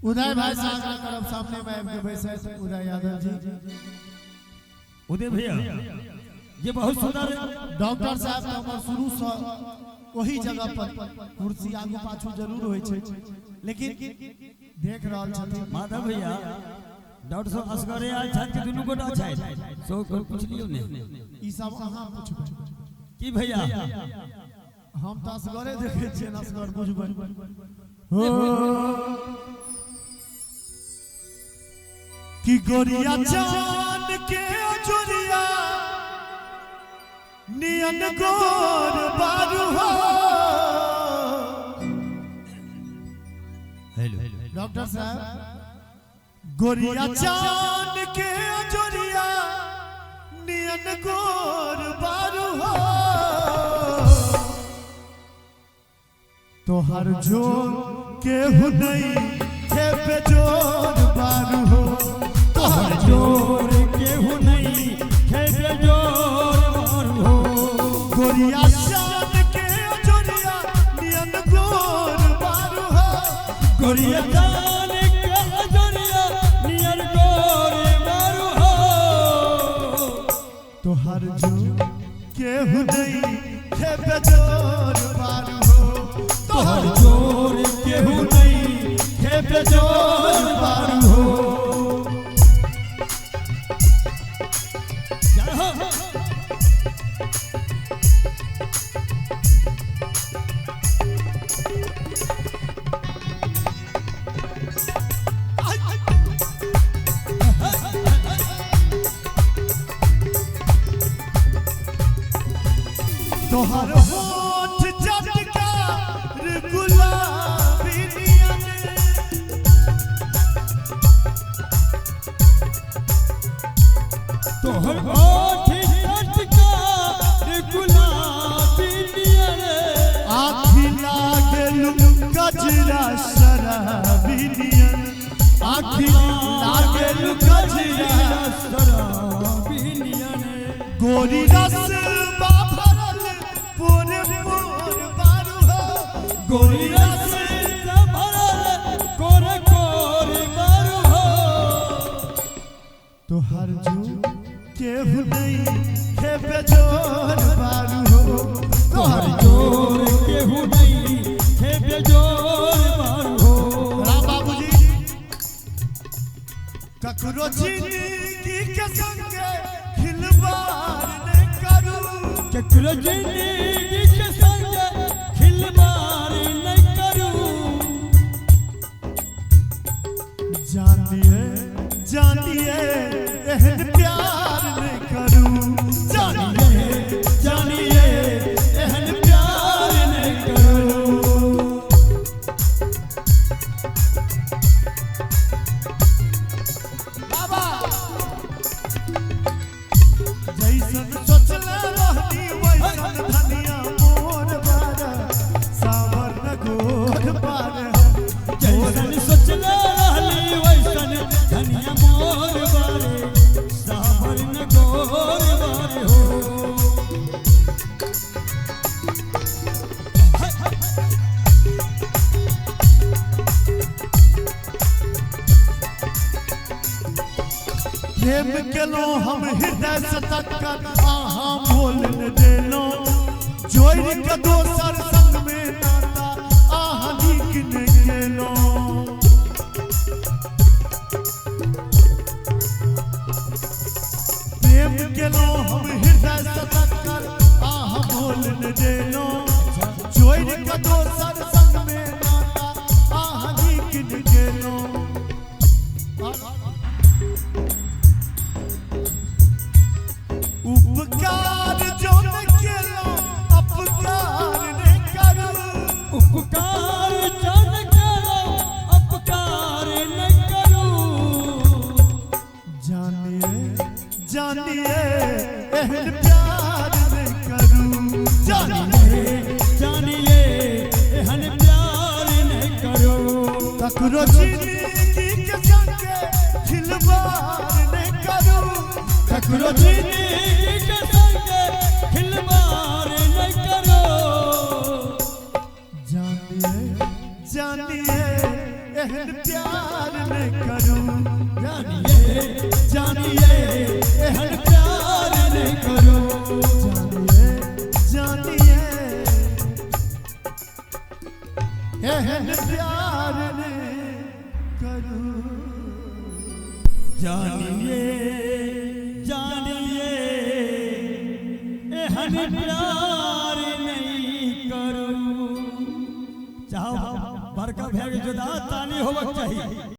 उदय भाई साहब की तरफ सामने में आपके बैठे उदय यादव जी। उदय भैया ये बहुत सुंदर डॉक्टर साहब हमर शुरू से वही जगह पर कुर्सी आगू पाछू जरूर होय छै, लेकिन देख रहल छथिन माधव भैया डॉक्टर साहब असगरे आयल छथि कि दुनू गोटा छथि सो को पूछ लियौ ने ई सब अहाँ पूछबै की भैया हम त असगरे देखे छियै असगर बुझबै हो कि गोरिया चांद के अजोरिया नियन गोर बारू हो। हेलो डॉक्टर साहब गोरिया चांद के अजोरिया नियन गोर बारू हो। तोहर जोर केहू नहीं है बेजोर बारू हो। तोहर जोर केहू नहीं है बेजोर बारू हो। गोरिया चांद के अजोरिया नियन गोर बारू हो। गोरिया चांद के अजोरिया नियन गोर बारू हो। तोहर जोर केहू नहीं है बेजोर बारू हो। तोहर जोर केहू नहीं है बेजोर बारू हो। तोहर होठ चटकार गुलाबी नियन। तोहर होठ चटकार गुलाबी नियन। आँखी लागेलु गजरा शराबी नियन। आँखी लागेलु गजरा शराबी नियन। गोरी रस भरल पूरे पूर बारू हो। गोरी रस भरल कोरे कोरे बारू हो। तोहर जो केहू नहीं है बेजोर बारू हो। तोहर जोर केहू नहीं है बेजोर बारू हो। राम बाबूजी ककरो जिंदगी के संगे खिलवाड़ न करू। ककरो जिंदगी के संगे खिलवाड़ न करू। जानिए एहन प्यार न करू। जानिए एहन प्यार न करू। बाबा जैसन सोचले रहनी वैसन धनिया मोर बारा सावर न गोर बारा। जैसन सोचले रहली वैसन धनिया मोर बारे सावर न गोर बारे हो। प्रेम केलो हम हृदय से तक्कर आहा बोल न देलो। जोड़ के दोसर संग में नाता आहा नीक न केलो। प्रेम केलो हम हृदय से तक्कर आहा बोल न देलो। जोड़ के दोसर संग में नाता आहा नीक न केलो। उपकार जो न केलो अपकार न करू। उपकार जो न केलो अपकार न करू। जानिए एहन प्यार न करू। जानिए एहन प्यार न करू। ककरो जिंदगी के संगे खिलवाड़ न करू। ककरो जिंदगी के संगे खिलवाड़ न करो। जानिए एहन प्यार नहीं करूं। जानिए जानिए एहन प्यार नहीं करूं। जानिए जानिए एहन प्यार नहीं करूं। जानिए जानिए एहन प्यार नहीं करूं। चाहो बड़का भैया के जुदा ताली होबक चाहिए।